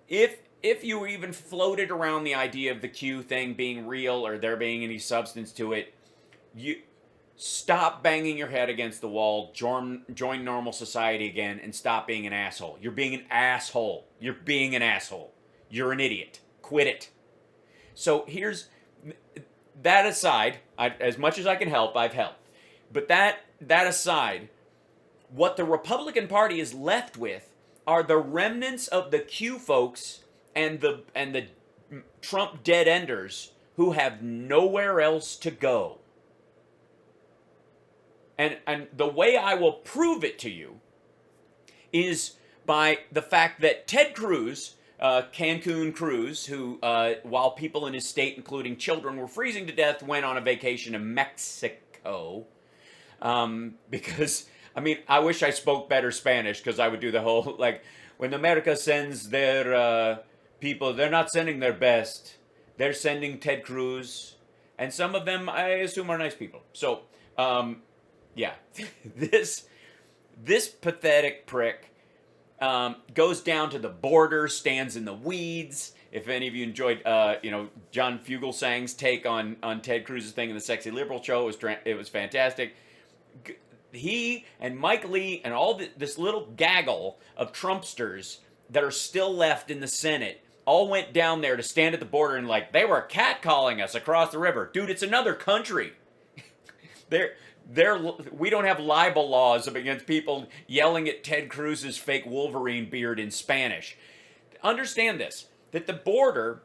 if you even floated around the idea of the Q thing being real or there being any substance to it, you stop banging your head against the wall, join normal society again, and stop being an asshole. You're being an asshole. You're being an asshole. You're an idiot. Quit it. So here's that aside. As much as I can help, I've helped. But that aside, what the Republican Party is left with are the remnants of the Q folks and the Trump dead enders who have nowhere else to go. And the way I will prove it to you is by the fact that Ted Cruz, Cancun Cruz, who, while people in his state, including children, were freezing to death, went on a vacation to Mexico. Because, I mean, I wish I spoke better Spanish, because I would do the whole, like, when America sends their people, they're not sending their best. They're sending Ted Cruz. And some of them, I assume, are nice people. So, yeah, this pathetic prick goes down to the border, stands in the weeds. If any of you enjoyed, John Fugelsang's take on Ted Cruz's thing in the Sexy Liberal show, it was fantastic. He and Mike Lee and all this little gaggle of Trumpsters that are still left in the Senate all went down there to stand at the border and they were catcalling us across the river. Dude, it's another country. We don't have libel laws against people yelling at Ted Cruz's fake Wolverine beard in Spanish. Understand this, that the border,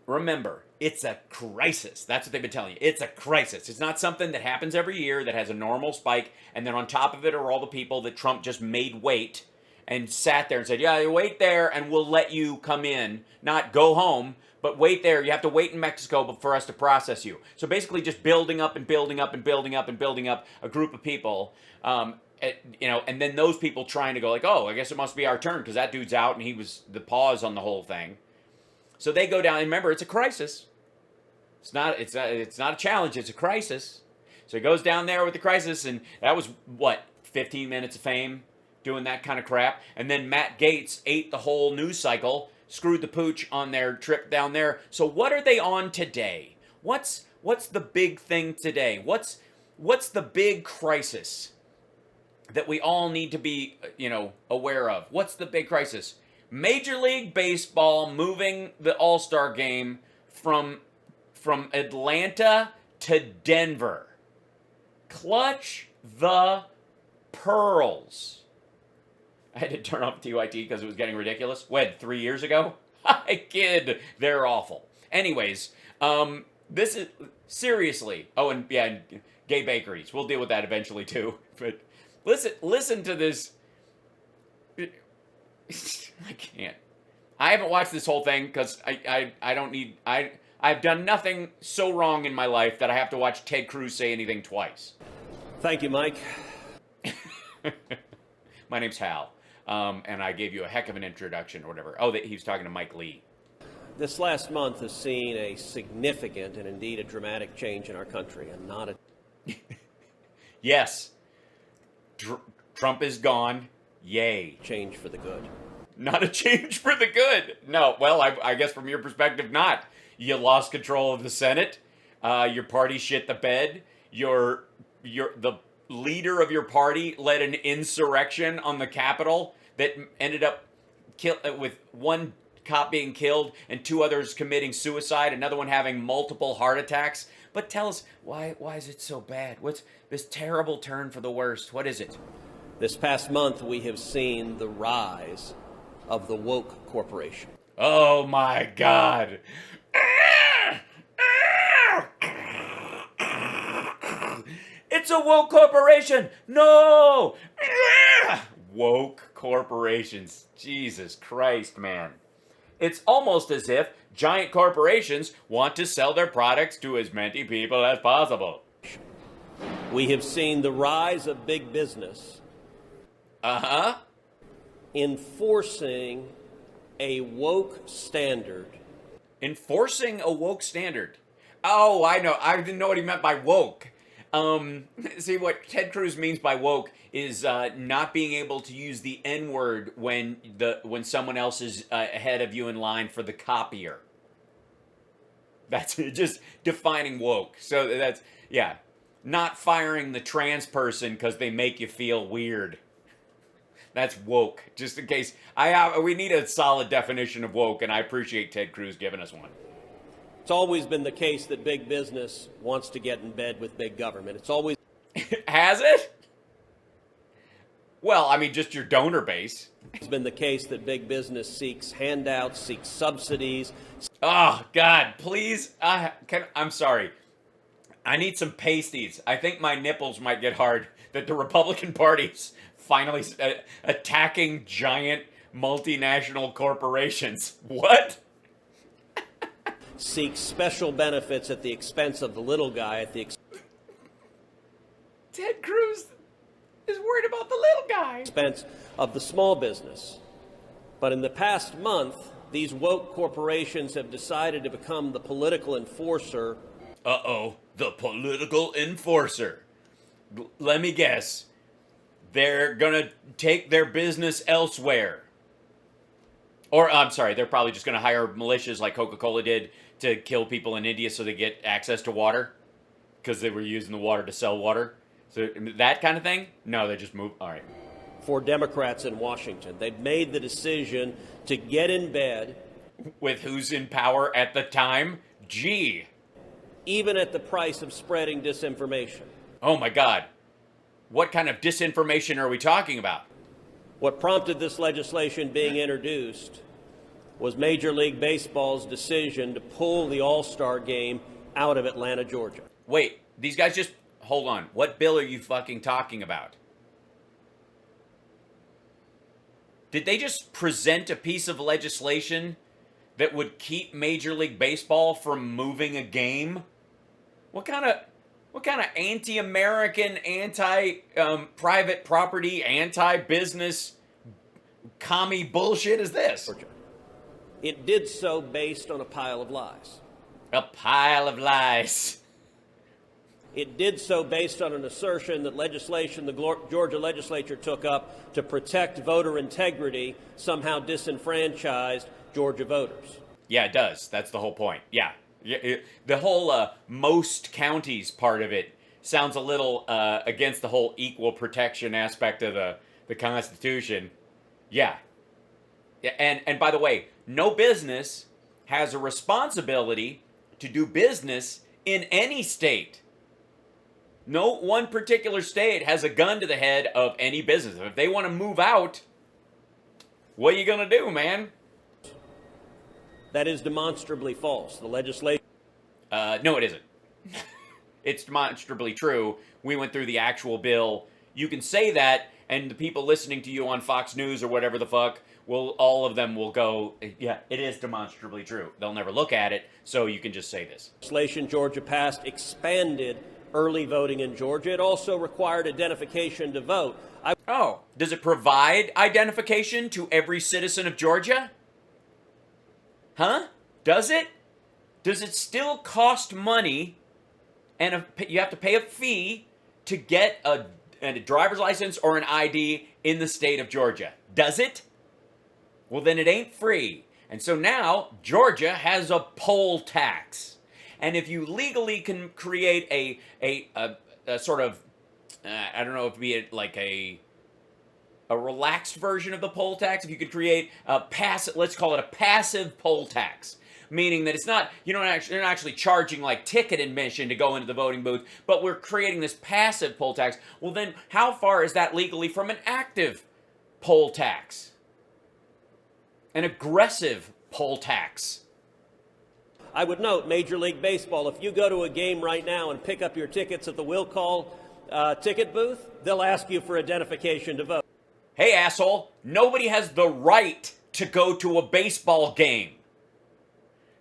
remember, it's a crisis. That's what they've been telling you. It's a crisis. It's not something that happens every year that has a normal spike, and then on top of it are all the people that Trump just made wait and sat there and said, yeah, wait there and we'll let you come in, not go home, but wait there. You have to wait in Mexico for us to process you. So basically just building up and building up and building up and building up a group of people, and then those people trying to go oh, I guess it must be our turn because that dude's out and he was the pause on the whole thing. So they go down, and remember, it's a crisis. It's not a challenge, it's a crisis. So he goes down there with the crisis, and that was, 15 minutes of fame doing that kind of crap. And then Matt Gaetz ate the whole news cycle, screwed the pooch on their trip down there. So what are they on today? What's the big thing today? What's the big crisis that we all need to be, aware of? What's the big crisis? Major League Baseball moving the All-Star game from Atlanta to Denver. Clutch the pearls. I had to turn off TYT because it was getting ridiculous. 3 years ago? I kid. They're awful. Anyways, this is seriously. Oh, and yeah, gay bakeries. We'll deal with that eventually too. But listen to this. I can't. I haven't watched this whole thing because I don't need. I've done nothing so wrong in my life that I have to watch Ted Cruz say anything twice. Thank you, Mike. My name's Hal, and I gave you a heck of an introduction or whatever. Oh, he was talking to Mike Lee. This last month has seen a significant and indeed a dramatic change in our country, and not a... Yes. Trump is gone. Yay. Change for the good. Not a change for the good. No, well, I guess from your perspective, not. You lost control of the Senate. Your party shit the bed. The leader of your party led an insurrection on the Capitol that ended up with one cop being killed and two others committing suicide, another one having multiple heart attacks. But tell us, why is it so bad? What's this terrible turn for the worst? What is it? This past month, we have seen the rise of the woke corporation. Oh my God. It's a woke corporation. No. Woke corporations. Jesus Christ, man. It's almost as if giant corporations want to sell their products to as many people as possible. We have seen the rise of big business. Enforcing a woke standard. Enforcing a woke standard. Oh, I know. I didn't know what he meant by woke. See, what Ted Cruz means by woke is not being able to use the N-word when someone else is ahead of you in line for the copier. That's just defining woke. So that's, yeah, not firing the trans person because they make you feel weird. That's woke. Just in case we need a solid definition of woke, and I appreciate Ted Cruz giving us one. It's always been the case that big business wants to get in bed with big government. It's always Has it? Well, I mean, just your donor base. It's been the case that big business seeks handouts, seeks subsidies. Oh, God, please. I'm sorry. I need some pasties. I think my nipples might get hard that the Republican Party's finally attacking giant multinational corporations. What? Seeks special benefits at the expense of the little guy, Ted Cruz is worried about the little guy. Expense of the small business. But in the past month, these woke corporations have decided to become the political enforcer. Uh-oh, the political enforcer. Let me guess. They're gonna take their business elsewhere. Or, I'm sorry, they're probably just gonna hire militias like Coca-Cola did to kill people in India so they get access to water. Because they were using the water to sell water. So that kind of thing? No, they just moved. All right. For Democrats in Washington, they've made the decision to get in bed with who's in power at the time? Gee. Even at the price of spreading disinformation. Oh my God. What kind of disinformation are we talking about? What prompted this legislation being introduced was Major League Baseball's decision to pull the All-Star game out of Atlanta, Georgia. Wait, these guys just... Hold on. What bill are you fucking talking about? Did they just present a piece of legislation that would keep Major League Baseball from moving a game? What kind of anti-American, anti-private property, anti-business, commie bullshit is this? It did so based on a pile of lies. A pile of lies. It did so based on an assertion that legislation the Georgia legislature took up to protect voter integrity somehow disenfranchised Georgia voters. Yeah, it does. That's the whole point. Yeah. The whole most counties part of it sounds a little against the whole equal protection aspect of the Constitution. Yeah. And by the way, no business has a responsibility to do business in any state. No one particular state has a gun to the head of any business. If they want to move out, what are you going to do, man? That is demonstrably false. The legislation... No, it isn't. It's demonstrably true. We went through the actual bill. You can say that, and the people listening to you on Fox News or whatever the fuck, all of them will go, yeah, it is demonstrably true. They'll never look at it, so you can just say this. Legislation Georgia passed expanded early voting in Georgia. It also required identification to vote. Does it provide identification to every citizen of Georgia? Huh? Does it? Does it still cost money and you have to pay a fee to get a driver's license or an ID in the state of Georgia? Does it? Well, then it ain't free. And so now Georgia has a poll tax. And if you legally can create a sort of, I don't know if it'd be like a relaxed version of the poll tax, if you could create a passive, let's call it a passive poll tax, meaning that it's not, you're not actually charging like ticket admission to go into the voting booth, but we're creating this passive poll tax. Well, then how far is that legally from an active poll tax? An aggressive poll tax? I would note, Major League Baseball, if you go to a game right now and pick up your tickets at the will call ticket booth, they'll ask you for identification to vote. Hey, asshole, nobody has the right to go to a baseball game.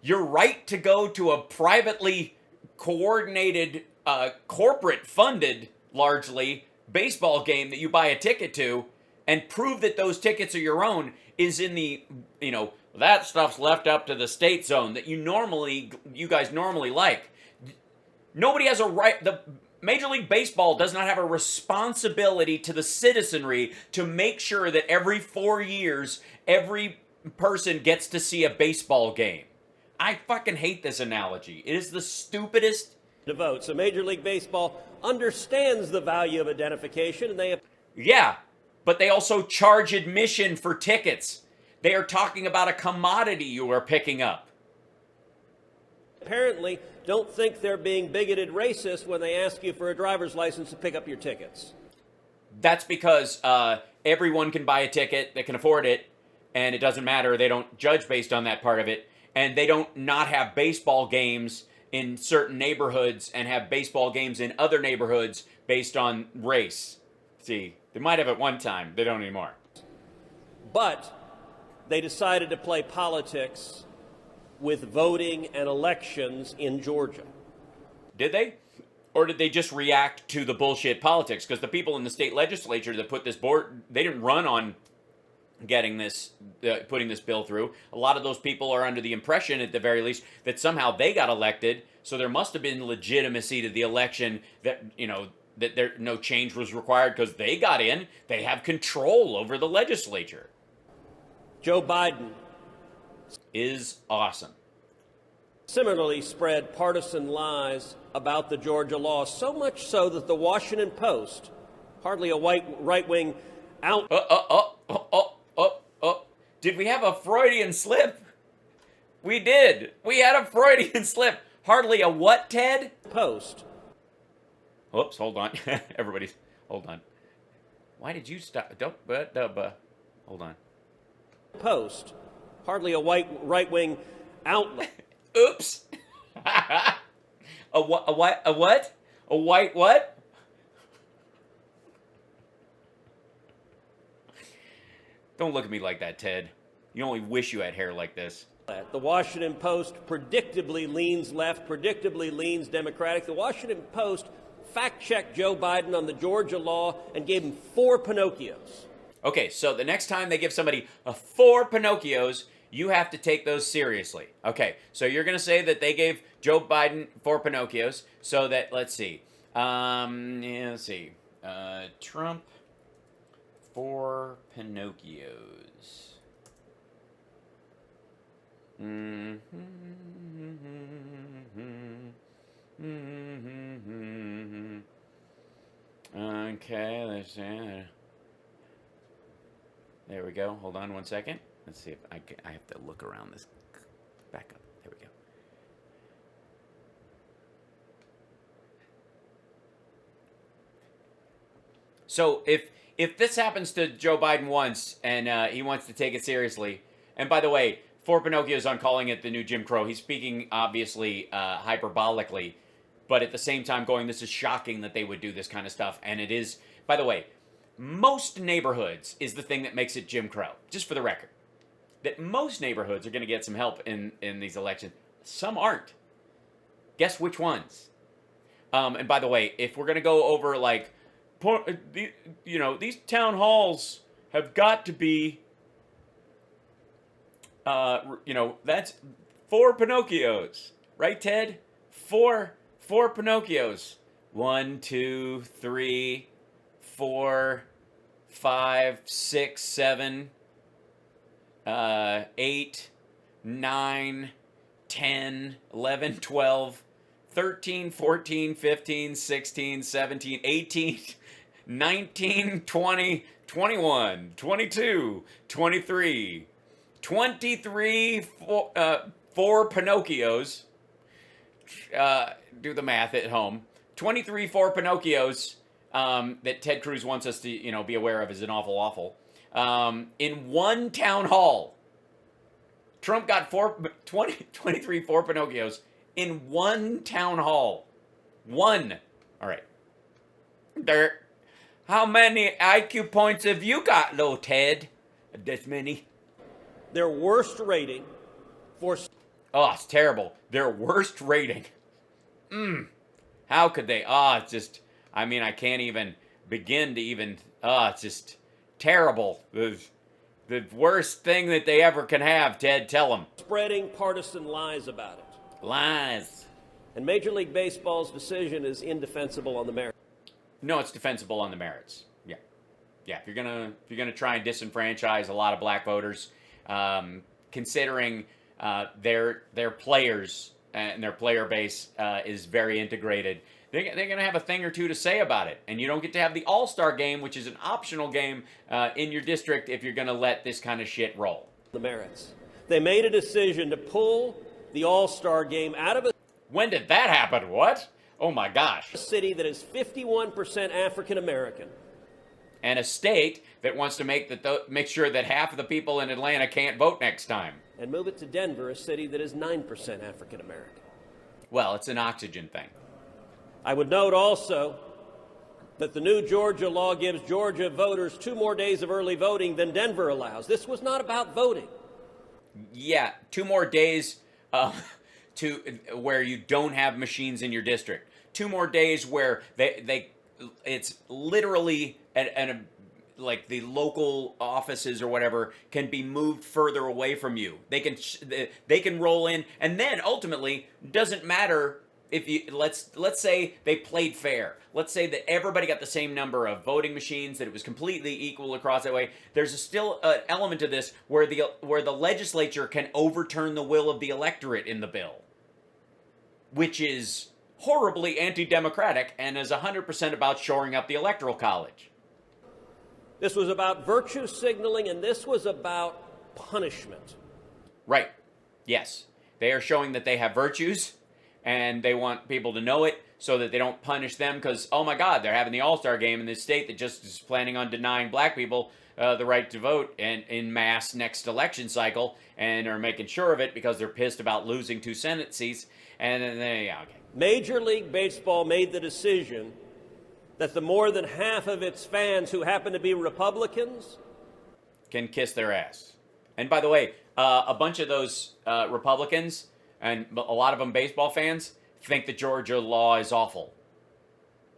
Your right to go to a privately coordinated, corporate-funded, largely, baseball game that you buy a ticket to and prove that those tickets are your own is in the, that stuff's left up to the state zone that you guys normally like. Nobody has a right, Major League Baseball does not have a responsibility to the citizenry to make sure that every 4 years, every person gets to see a baseball game. I fucking hate this analogy. It is the stupidest. To vote. So Major League Baseball understands the value of identification, and they... Yeah, but they also charge admission for tickets. They are talking about a commodity you are picking up. apparently don't think they're being bigoted racist when they ask you for a driver's license to pick up your tickets. That's because everyone can buy a ticket that can afford it, and it doesn't matter. They don't judge based on that part of it, and they don't not have baseball games in certain neighborhoods and have baseball games in other neighborhoods based on race. See, they might have at one time. They don't anymore. But they decided to play politics with voting and elections in Georgia. Did they? Or did they just react to the bullshit politics? Because the people in the state legislature that put this board, they didn't run on getting this, putting this bill through. A lot of those people are under the impression, at the very least, that somehow they got elected. So there must have been legitimacy to the election, that, you know, that there no change was required because they got in. They have control over the legislature. Joe Biden Is awesome. similarly spread partisan lies about the Georgia law, so much so that the Washington Post, hardly a white right-wing out... Did we have a Freudian slip? We did. We had a Freudian slip. Hardly a what, Ted? Post. Oops, hold on. Everybody, hold on. Why did you stop? Don't, hold on. Post. Hardly a white right-wing outlet. Oops. A what? A what? A white what? Don't look at me like that, Ted. You only wish you had hair like this. The Washington Post predictably leans left, predictably leans Democratic. The Washington Post fact-checked Joe Biden on the Georgia law and gave him 4 Pinocchios. Okay, so the next time they give somebody 4 Pinocchios, you have to take those seriously. Okay, so you're going to say that they gave Joe Biden 4 Pinocchios, so that, let's see. Trump 4 Pinocchios. Okay, let's see. There we go. Hold on one second. Let's see if I have to look around this. Back up. There we go. So if this happens to Joe Biden once and he wants to take it seriously, and by the way, 4 Pinocchios on calling it the new Jim Crow. He's speaking obviously hyperbolically, but at the same time going, this is shocking that they would do this kind of stuff. And it is, by the way, most neighborhoods is the thing that makes it Jim Crow, just for the record. That most neighborhoods are going to get some help in these elections. Some aren't. Guess which ones? And by the way, if we're going to go over like, you know, these town halls have got to be, you know, that's 4 Pinocchios, right, Ted? 4 Pinocchios. 1, 2, 3, 4, 5, 6, 7, 8, 9, 10, 11, 12, 13, 14, 15, 16, 17, 18, 19, 20, 21, 22, 23, 23, 4 Pinocchios. Do the math at home. 23 4 Pinocchios that Ted Cruz wants us to, you know, be aware of is an awful. In one town hall. Trump got 23 4 Pinocchios in one town hall. One. All right. How many IQ points have you got, little Ted? This many. Their worst rating for... Oh, it's terrible. Their worst rating. How could they? It's just, I mean, I can't even begin to even, it's just terrible. The worst thing that they ever can have, Ted, tell them. Spreading partisan lies about it. Lies. And Major League Baseball's decision is indefensible on the merits. No, it's defensible on the merits. Yeah, yeah. If you're gonna try and disenfranchise a lot of black voters, considering their players and their player base is very integrated, they're going to have a thing or two to say about it. And you don't get to have the All-Star game, which is an optional game in your district, if you're going to let this kind of shit roll. The merits. They made a decision to pull the All-Star game out of a... When did that happen? What? Oh my gosh. A city that is 51% African American. And a state that wants to make sure that half of the people in Atlanta can't vote next time. And move it to Denver, a city that is 9% African American. Well, it's an oxygen thing. I would note also that the new Georgia law gives Georgia voters 2 more days of early voting than Denver allows. This was not about voting. Yeah, 2 more days to where you don't have machines in your district. 2 more days where it's literally like the local offices or whatever can be moved further away from you. They can roll in, and then ultimately doesn't matter if you let's say they played fair. Let's say that everybody got the same number of voting machines, that it was completely equal across that way. There's still an element to this where the legislature can overturn the will of the electorate in the bill, which is horribly anti-democratic and is 100% about shoring up the electoral college. This was about virtue signaling, and this was about punishment. Right. Yes. They are showing that they have virtues, and they want people to know it so that they don't punish them because, oh my God, they're having the All-Star game in this state that just is planning on denying black people the right to vote in mass next election cycle, and are making sure of it because they're pissed about losing 2 Senate seats. And then okay. Major League Baseball made the decision that the more than half of its fans who happen to be Republicans can kiss their ass. And by the way, a bunch of those Republicans, and a lot of them baseball fans, think the Georgia law is awful.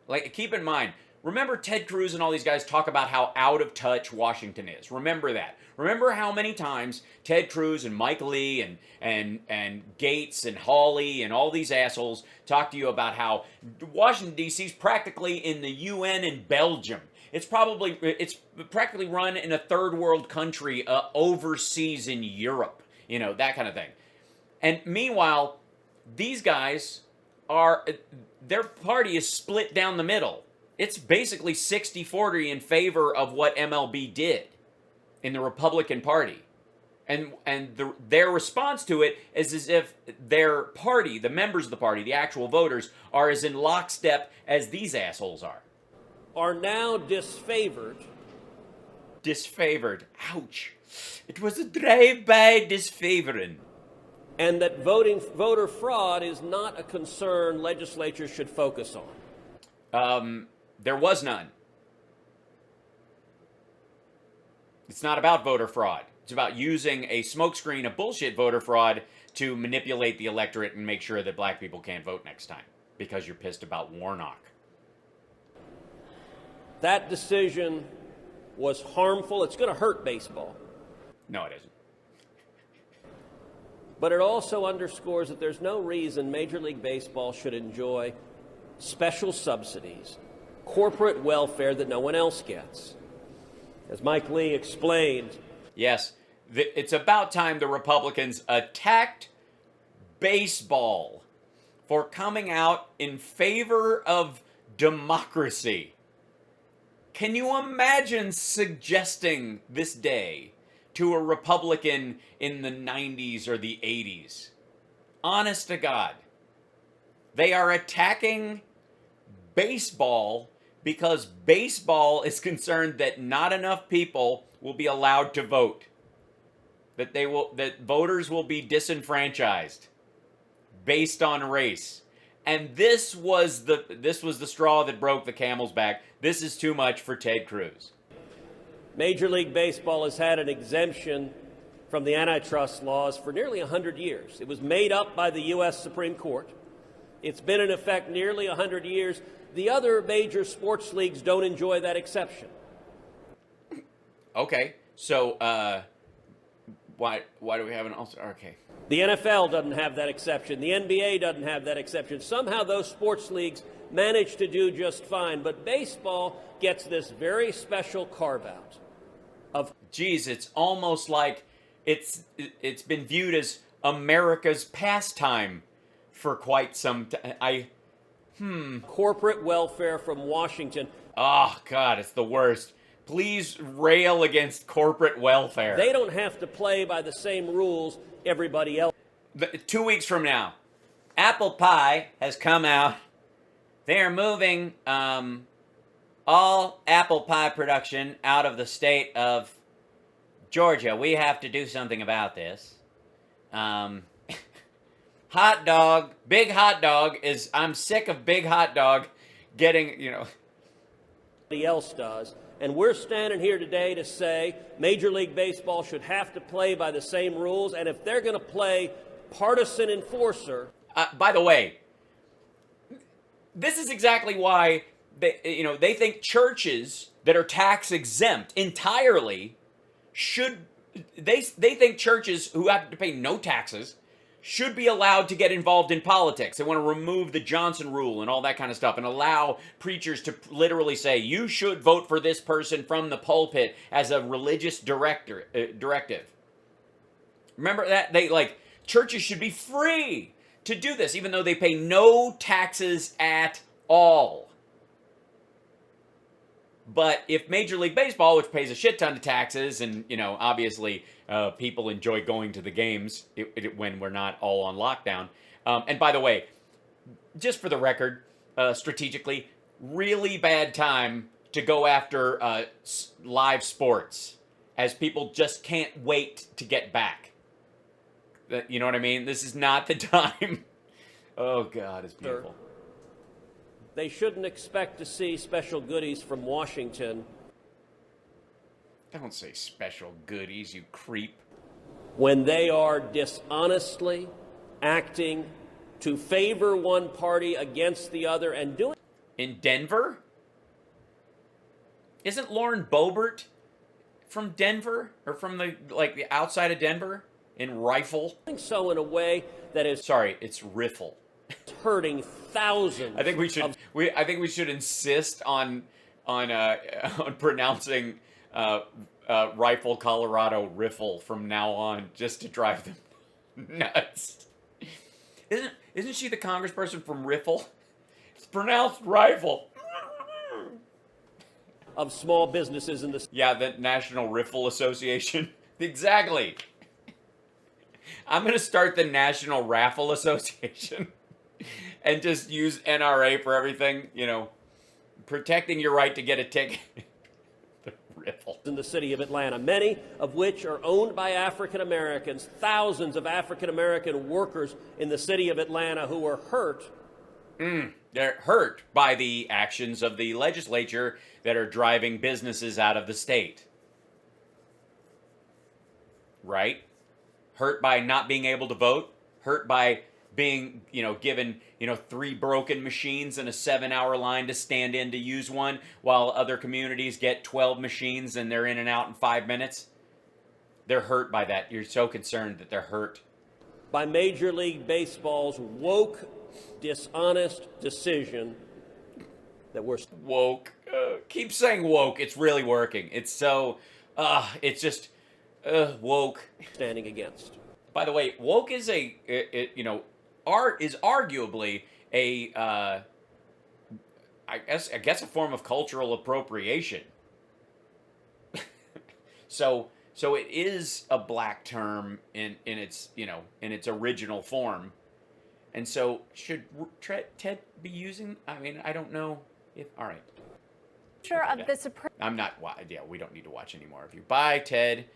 Like, keep in mind, remember Ted Cruz and all these guys talk about how out of touch Washington is. Remember that. Remember how many times Ted Cruz and Mike Lee and Gates and Hawley and all these assholes talk to you about how Washington, D.C. is practically in the UN in Belgium. It's practically run in a third world country overseas in Europe. You know, that kind of thing. And meanwhile, these guys their party is split down the middle. It's basically 60-40 in favor of what MLB did in the Republican Party. And their response to it is as if their party, the members of the party, the actual voters, are as in lockstep as these assholes are now disfavored. Disfavored. Ouch. It was a drive-by disfavoring. And that voter fraud is not a concern legislatures should focus on. There was none. It's not about voter fraud. It's about using a smokescreen of bullshit voter fraud to manipulate the electorate and make sure that black people can't vote next time because you're pissed about Warnock. That decision was harmful. It's going to hurt baseball. No, it isn't. But it also underscores that there's no reason Major League Baseball should enjoy special subsidies, corporate welfare that no one else gets. As Mike Lee explained. Yes, it's about time the Republicans attacked baseball for coming out in favor of democracy. Can you imagine suggesting this day to a Republican in the 90s or the 80s? Honest to God. They are attacking baseball because baseball is concerned that not enough people will be allowed to vote. That voters will be disenfranchised based on race. And this was the straw that broke the camel's back. This is too much for Ted Cruz. Major League Baseball has had an exemption from the antitrust laws for nearly 100 years. It was made up by the U.S. Supreme Court. It's been in effect nearly 100 years. The other major sports leagues don't enjoy that exception. Okay, so Why do we have an all-star? Okay. The NFL doesn't have that exception. The NBA doesn't have that exception. Somehow those sports leagues manage to do just fine, but baseball gets this very special carve-out of... Geez, it's almost like it's been viewed as America's pastime for quite some time. corporate welfare from Washington. Oh, God, it's the worst. Please rail against corporate welfare. They don't have to play by the same rules everybody else. 2 weeks from now, apple pie has come out. They are moving all apple pie production out of the state of Georgia. We have to do something about this. Hot dog, big hot dog I'm sick of big hot dog getting, Everybody else does. And we're standing here today to say Major League Baseball should have to play by the same rules, and if they're going to play partisan enforcer... By the way, this is exactly why they think churches that are tax exempt entirely they think churches who have to pay no taxes should be allowed to get involved in politics. They want to remove the Johnson rule and all that kind of stuff and allow preachers to literally say, you should vote for this person from the pulpit as a religious directive. Remember that? Churches should be free to do this, even though they pay no taxes at all. But if Major League Baseball, which pays a shit ton of taxes, and, obviously people enjoy going to the games when we're not all on lockdown. And by the way, just for the record, strategically, really bad time to go after live sports, as people just can't wait to get back. You know what I mean? This is not the time. Oh, God, it's beautiful. They shouldn't expect to see special goodies from Washington. Don't say special goodies, you creep. When they are dishonestly acting to favor one party against the other and doing... In Denver? Isn't Lauren Boebert from Denver? Or from the outside of Denver? In Rifle? So in a way that is... Sorry, it's Riffle. Hurting thousands. I think we should insist on pronouncing Rifle, Colorado Riffle from now on, just to drive them nuts. Isn't she the congressperson from Riffle? It's pronounced Rifle. Of small businesses in the... Yeah, the National Riffle Association. Exactly. I'm going to start the National Raffle Association and just use NRA for everything, protecting your right to get a ticket. The Riffle. In the city of Atlanta, many of which are owned by African Americans, thousands of African American workers in the city of Atlanta who are hurt. They're hurt by the actions of the legislature that are driving businesses out of the state. Right? Hurt by not being able to vote, hurt by being, given, 3 broken machines and a 7-hour line to stand in to use one, while other communities get 12 machines and they're in and out in 5 minutes. They're hurt by that. You're so concerned that they're hurt. By Major League Baseball's woke, dishonest decision that we're... Woke. Keep saying woke. It's really working. It's so, it's just... woke. Standing against. By the way, woke is art is arguably a, I guess a form of cultural appropriation. So it is a black term in its in its original form, and so should Ted be using? I mean, I don't know if. All right. Of the Supreme. I'm not. Yeah, we don't need to watch any more of you. Bye, Ted.